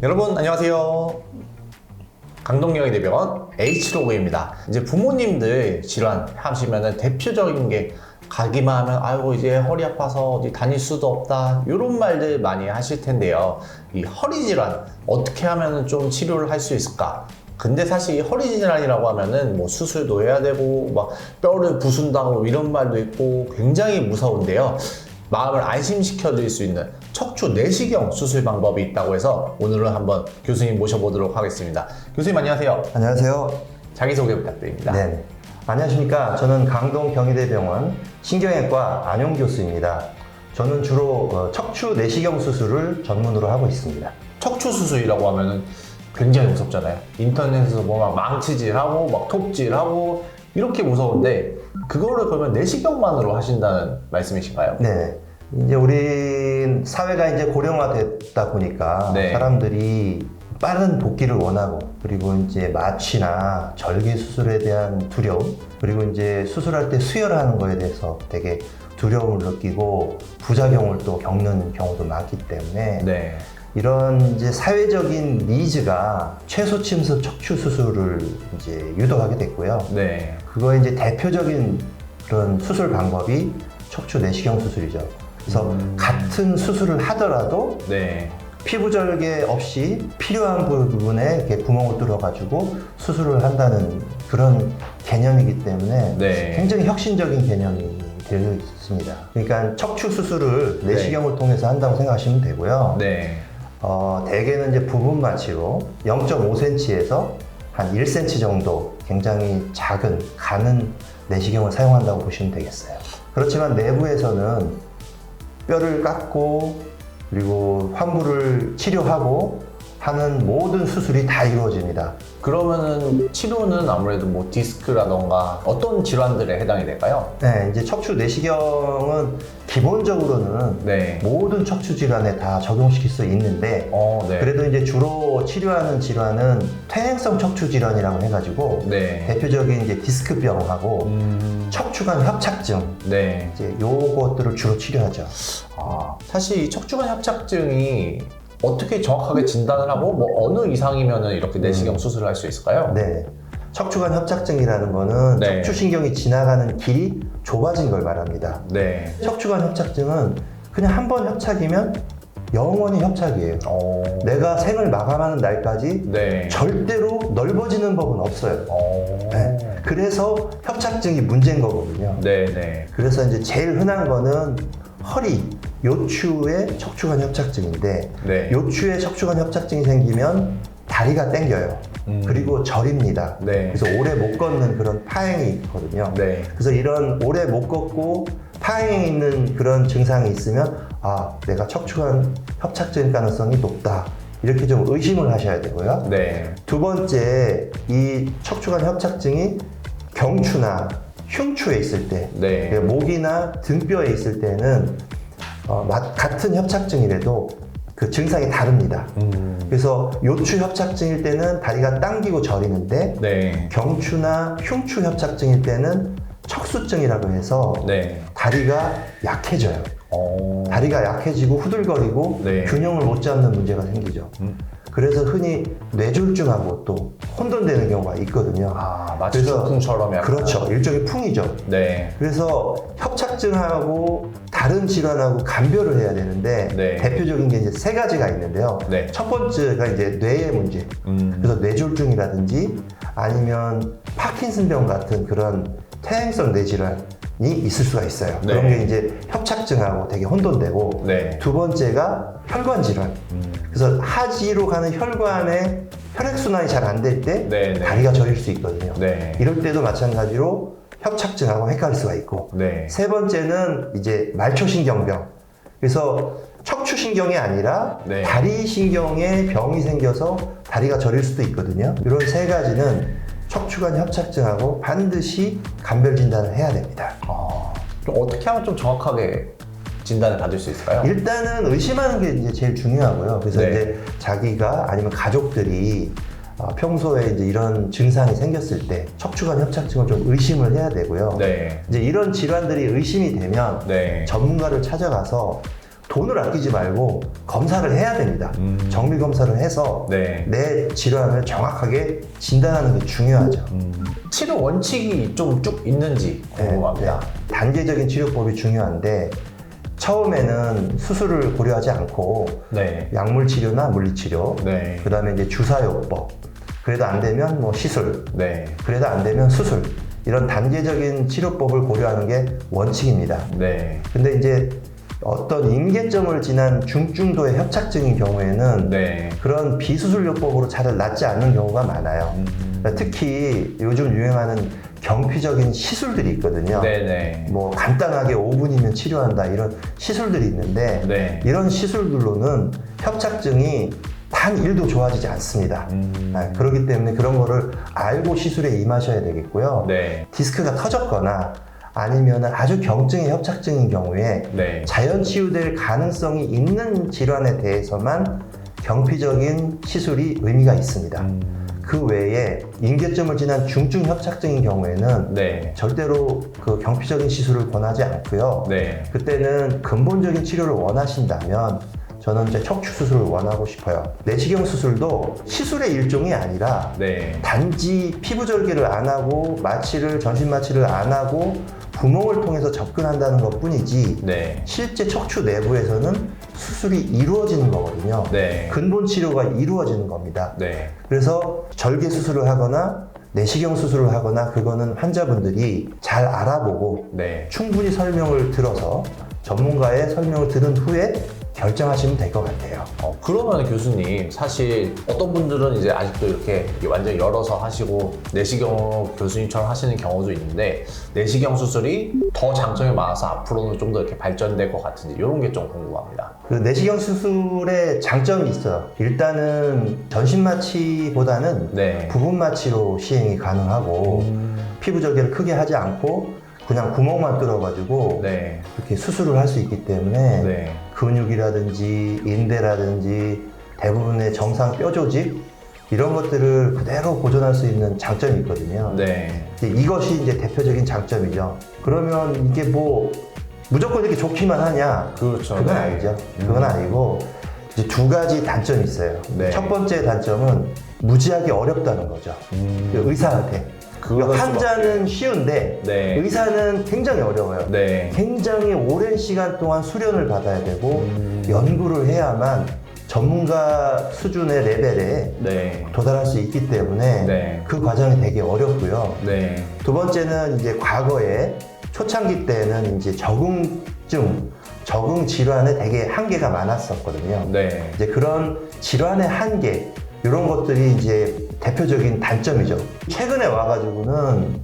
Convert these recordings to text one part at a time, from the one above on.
여러분 안녕하세요. 강동경희대병원 H로그입니다. 이제 부모님들 질환 하시면은 대표적인 게 가기만 하면 아이고 이제 허리 아파서 어디 다닐 수도 없다 이런 말들 많이 하실 텐데요. 이 허리 질환 어떻게 하면은 좀 치료를 할 수 있을까? 근데 사실 이 허리 질환이라고 하면은 뭐 수술도 해야 되고 막 뼈를 부순다고 이런 말도 있고 굉장히 무서운데요. 마음을 안심시켜 드릴 수 있는 척추 내시경 수술 방법이 있다고 해서 오늘은 한번 교수님 모셔보도록 하겠습니다. 교수님 안녕하세요. 안녕하세요. 자기소개 부탁드립니다. 네. 안녕하십니까. 저는 강동경희대병원 신경외과 안용 교수입니다. 저는 주로 척추 내시경 수술을 전문으로 하고 있습니다. 척추 수술이라고 하면은 굉장히 무섭잖아요. 인터넷에서 뭐 막 망치질하고 막 톱질하고 이렇게 무서운데 그거를 그러면 내시경만으로 하신다는 말씀이신가요? 네. 이제 우리 사회가 이제 고령화됐다 보니까 네. 사람들이 빠른 복귀를 원하고 그리고 이제 마취나 절개 수술에 대한 두려움 그리고 이제 수술할 때 수혈하는 거에 대해서 되게 두려움을 느끼고 부작용을 또 겪는 경우도 많기 때문에 네. 이런 이제 사회적인 니즈가 최소 침습 척추 수술을 이제 유도하게 됐고요. 네. 그거의 이제 대표적인 그런 수술 방법이 척추 내시경 수술이죠. 그래서 같은 수술을 하더라도 네. 피부 절개 없이 필요한 부분에 이렇게 구멍을 뚫어가지고 수술을 한다는 그런 개념이기 때문에 네. 굉장히 혁신적인 개념이 되어 있습니다. 그러니까 척추 수술을 내시경을 통해서 한다고 생각하시면 되고요. 네. 대개는 이제 부분 마취로 0.5cm에서 한 1cm 정도 굉장히 작은 가는 내시경을 사용한다고 보시면 되겠어요. 그렇지만 내부에서는 뼈를 깎고 그리고 환부를 치료하고 하는 모든 수술이 다 이루어집니다. 그러면은 치료는 아무래도 뭐 디스크라던가 어떤 질환들에 해당이 될까요? 네, 이제 척추 내시경은 기본적으로는 네. 모든 척추 질환에 다 적용시킬 수 있는데 네. 그래도 이제 주로 치료하는 질환은 퇴행성 척추 질환이라고 해가지고 네. 대표적인 이제 디스크병하고 척추관 협착증 네. 이제 요것들을 주로 치료하죠. 사실 이 척추관 협착증이 어떻게 정확하게 진단을 하고 뭐 어느 이상이면은 이렇게 내시경 수술을 할 수 있을까요? 네. 척추관 협착증이라는 거는 네. 척추신경이 지나가는 길이 좁아진 걸 말합니다. 네. 척추관 협착증은 그냥 한 번 협착이면 영원히 협착이에요. 내가 생을 마감하는 날까지 네. 절대로 넓어지는 법은 없어요. 네. 그래서 협착증이 문제인 거거든요. 네, 네. 그래서 이제 제일 흔한 거는 허리, 요추의 척추관 협착증인데 네. 요추의 척추관 협착증이 생기면 다리가 땡겨요. 그리고 저립니다. 네. 그래서 오래 못 걷는 그런 파행이 있거든요. 네. 그래서 이런 오래 못 걷고 파행이 있는 그런 증상이 있으면 내가 척추관 협착증일 가능성이 높다. 이렇게 좀 의심을 하셔야 되고요. 네. 두 번째, 이 척추관 협착증이 경추나 흉추에 있을 때, 네. 목이나 등뼈에 있을 때는 같은 협착증이라도 그 증상이 다릅니다. 그래서 요추 협착증일 때는 다리가 당기고 저리는데 네. 경추나 흉추 협착증일 때는 척수증이라고 해서 네. 다리가 약해져요. 다리가 약해지고 후들거리고 네. 균형을 못 잡는 문제가 생기죠. 그래서 흔히 뇌졸중하고 또 혼돈되는 경우가 있거든요. 마치 소풍처럼 약간. 그렇죠. 일종의 풍이죠. 네. 그래서 협착증하고 다른 질환하고 감별을 해야 되는데 네. 대표적인 게 이제 세 가지가 있는데요. 네. 첫 번째가 이제 뇌의 문제. 그래서 뇌졸중이라든지 아니면 파킨슨병 같은 그런 퇴행성 뇌질환이 있을 수가 있어요. 네. 그런 게 이제 협착증하고 되게 혼돈되고 네. 두 번째가 혈관 질환. 그래서 하지로 가는 혈관에 혈액순환이 잘 안 될 때 네, 네. 다리가 저릴 수 있거든요. 네. 이럴 때도 마찬가지로 협착증하고 헷갈릴 수가 있고 네. 세 번째는 이제 말초신경병. 그래서 척추신경이 아니라 네. 다리신경에 병이 생겨서 다리가 저릴 수도 있거든요. 이런 세 가지는 척추관 협착증하고 반드시 감별 진단을 해야 됩니다. 좀 어떻게 하면 좀 정확하게 진단을 받을 수 있을까요? 일단은 의심하는 게 이제 제일 중요하고요. 그래서 네. 이제 자기가 아니면 가족들이 평소에 이제 이런 증상이 생겼을 때 척추관 협착증을 좀 의심을 해야 되고요. 네. 이제 이런 질환들이 의심이 되면 네. 전문가를 찾아가서 돈을 아끼지 말고 검사를 해야 됩니다. 정밀 검사를 해서 네. 내 질환을 정확하게 진단하는 게 중요하죠. 치료 원칙이 좀 쭉 있는지 궁금합니다. 네. 단계적인 치료법이 중요한데 처음에는 수술을 고려하지 않고 네. 약물 치료나 물리 치료, 네. 그다음에 이제 주사요법, 그래도 안 되면 뭐 시술, 네. 그래도 안 되면 수술, 이런 단계적인 치료법을 고려하는 게 원칙입니다. 네. 근데 이제 어떤 임계점을 지난 중증도의 협착증인 경우에는 네. 그런 비수술요법으로 잘 낫지 않는 경우가 많아요. 특히 요즘 유행하는 경피적인 시술들이 있거든요. 네네. 뭐 간단하게 5분이면 치료한다 이런 시술들이 있는데 네. 이런 시술들로는 협착증이 단 1도 좋아지지 않습니다. 그렇기 때문에 그런 거를 알고 시술에 임하셔야 되겠고요. 네. 디스크가 터졌거나 아니면 아주 경증의 협착증인 경우에 네. 자연 치유될 가능성이 있는 질환에 대해서만 경피적인 시술이 의미가 있습니다. 그 외에 임계점을 지난 중증 협착증인 경우에는 네. 절대로 그 경피적인 시술을 권하지 않고요. 네. 그때는 근본적인 치료를 원하신다면 저는 이제 척추 수술을 원하고 싶어요. 내시경 수술도 시술의 일종이 아니라 네. 단지 피부 절개를 안 하고 마취를 전신 마취를 안 하고 구멍을 통해서 접근한다는 것뿐이지 네. 실제 척추 내부에서는 수술이 이루어지는 거거든요. 네. 근본 치료가 이루어지는 겁니다. 네. 그래서 절개 수술을 하거나 내시경 수술을 하거나 그거는 환자분들이 잘 알아보고 네. 충분히 설명을 들어서 전문가의 설명을 들은 후에 결정하시면 될 것 같아요. 그러면 교수님, 사실 어떤 분들은 이제 아직도 이렇게 완전 열어서 하시고 내시경 교수님처럼 하시는 경우도 있는데 내시경 수술이 더 장점이 많아서 앞으로는 좀 더 이렇게 발전될 것 같은지 이런 게 좀 궁금합니다. 그 내시경 수술의 장점이 있어요. 일단은 전신 마취보다는 네. 부분 마취로 시행이 가능하고 피부 절개를 크게 하지 않고 그냥 구멍만 뚫어가지고 네. 이렇게 수술을 할 수 있기 때문에 네. 근육이라든지 인대라든지 대부분의 정상 뼈 조직 이런 것들을 그대로 보존할 수 있는 장점이 있거든요. 네. 이것이 이제 대표적인 장점이죠. 그러면 이게 뭐 무조건 이렇게 좋기만 하냐? 그렇죠. 그건 네. 아니죠. 그건 아니고 이제 두 가지 단점이 있어요. 네. 첫 번째 단점은 무지하게 어렵다는 거죠. 의사한테. 그럴 환자는 쉬운데 네. 의사는 굉장히 어려워요. 네. 굉장히 오랜 시간 동안 수련을 받아야 되고 연구를 해야만 전문가 수준의 레벨에 네. 도달할 수 있기 때문에 네. 그 과정이 되게 어렵고요. 네. 두 번째는 이제 과거에 초창기 때는 이제 적응 질환에 되게 한계가 많았었거든요. 네. 이제 그런 질환의 한계 이런 것들이 이제 대표적인 단점이죠. 최근에 와가지고는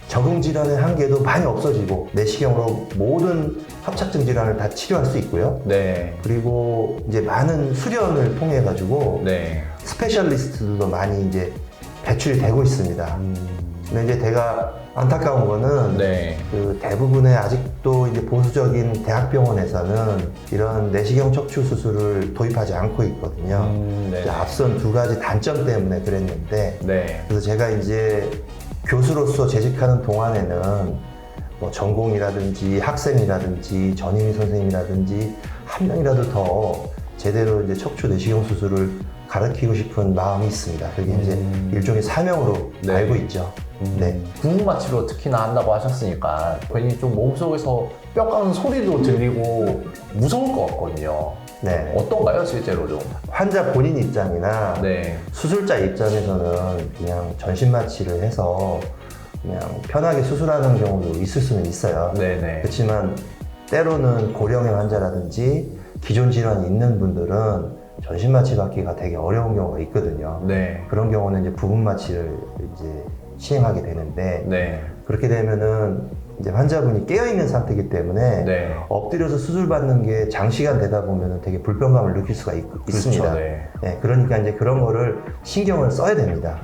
적응 질환의 한계도 많이 없어지고 내시경으로 모든 협착증 질환을 다 치료할 수 있고요. 네. 그리고 이제 많은 수련을 통해 가지고 네. 스페셜리스트들도 많이 이제 배출이 되고 있습니다. 근데 이제 제가 안타까운 거는 네. 그 대부분의 아직도 이제 보수적인 대학병원에서는 이런 내시경 척추 수술을 도입하지 않고 있거든요. 네. 이제 앞선 두 가지 단점 때문에 그랬는데 네. 그래서 제가 이제 교수로서 재직하는 동안에는 뭐 전공이라든지 학생이라든지 전임의 선생님이라든지 한 명이라도 더 제대로 이제 척추 내시경 수술을 가르치고 싶은 마음이 있습니다. 그게 이제 일종의 사명으로 네. 알고 있죠. 네. 부분 마취로 특히나 한다고 하셨으니까 괜히 좀 몸속에서 뼈 깎는 소리도 들리고 무서울 것 같거든요. 네. 어떤가요, 실제로 좀? 환자 본인 입장이나 네. 수술자 입장에서는 그냥 전신 마취를 해서 그냥 편하게 수술하는 경우도 있을 수는 있어요. 네네. 그렇지만 때로는 고령의 환자라든지 기존 질환이 있는 분들은 전신 마취 받기가 되게 어려운 경우가 있거든요. 네. 그런 경우는 이제 부분 마취를 이제 시행하게 되는데 네. 그렇게 되면은 이제 환자분이 깨어있는 상태이기 때문에 네. 엎드려서 수술 받는 게 장시간 되다 보면 되게 불편감을 느낄 수가 있습니다. 네. 네, 그러니까 이제 그런 거를 신경을 써야 됩니다.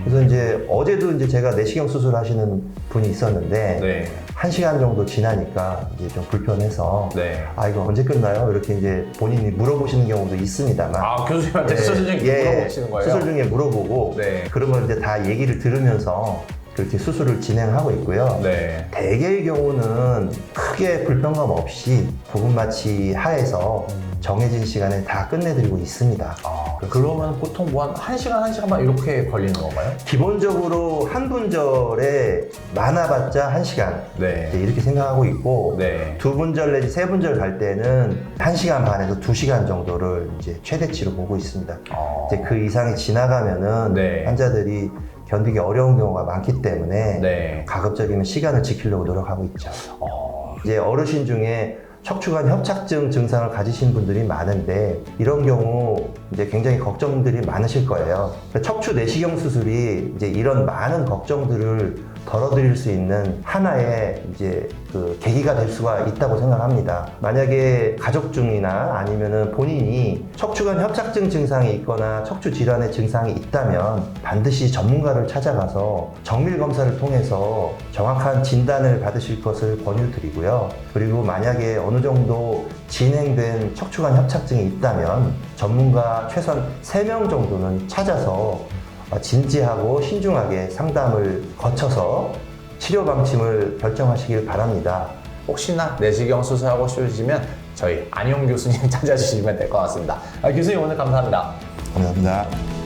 그래서 이제 어제도 이제 제가 내시경 수술 하시는 분이 있었는데 네. 1시간 정도 지나니까 이제 좀 불편해서 네. 아 이거 언제 끝나요? 이렇게 이제 본인이 물어보시는 경우도 있습니다만 아, 교수님한테 수술 중에 물어보시는 거예요? 수술 중에 물어보고 네. 그런 걸 이제 다 얘기를 들으면서 그렇게 수술을 진행하고 있고요. 네. 대개의 경우는 크게 불편감 없이 부분 마취 하에서 정해진 시간에 다 끝내드리고 있습니다. 아, 그러면 보통 뭐 한 1시간, 1시간만 이렇게 걸리는 건가요? 기본적으로 한 분절에 많아봤자 1시간 네. 이렇게 생각하고 있고 네. 두 분절 내지 세 분절 갈 때는 1시간 반에서 2시간 정도를 이제 최대치로 보고 있습니다. 이제 그 이상이 지나가면은 네. 환자들이 견디기 어려운 경우가 많기 때문에 네. 가급적이면 시간을 지키려고 노력하고 있죠. 이제 어르신 중에 척추관 협착증 증상을 가지신 분들이 많은데 이런 경우 이제 굉장히 걱정들이 많으실 거예요. 척추 내시경 수술이 이제 이런 많은 걱정들을 덜어드릴 수 있는 하나의 이제 그 계기가 될 수가 있다고 생각합니다. 만약에 가족 중이나 아니면은 본인이 척추관 협착증 증상이 있거나 척추 질환의 증상이 있다면 반드시 전문가를 찾아가서 정밀 검사를 통해서 정확한 진단을 받으실 것을 권유드리고요. 그리고 만약에 어느 정도 진행된 척추관 협착증이 있다면 전문가 최소한 3명 정도는 찾아서 진지하고 신중하게 상담을 거쳐서 치료 방침을 결정하시길 바랍니다. 혹시나 내시경 수술하고 싶으시면 저희 안용 교수님 찾아주시면 될 것 같습니다. 교수님 오늘 감사합니다. 감사합니다.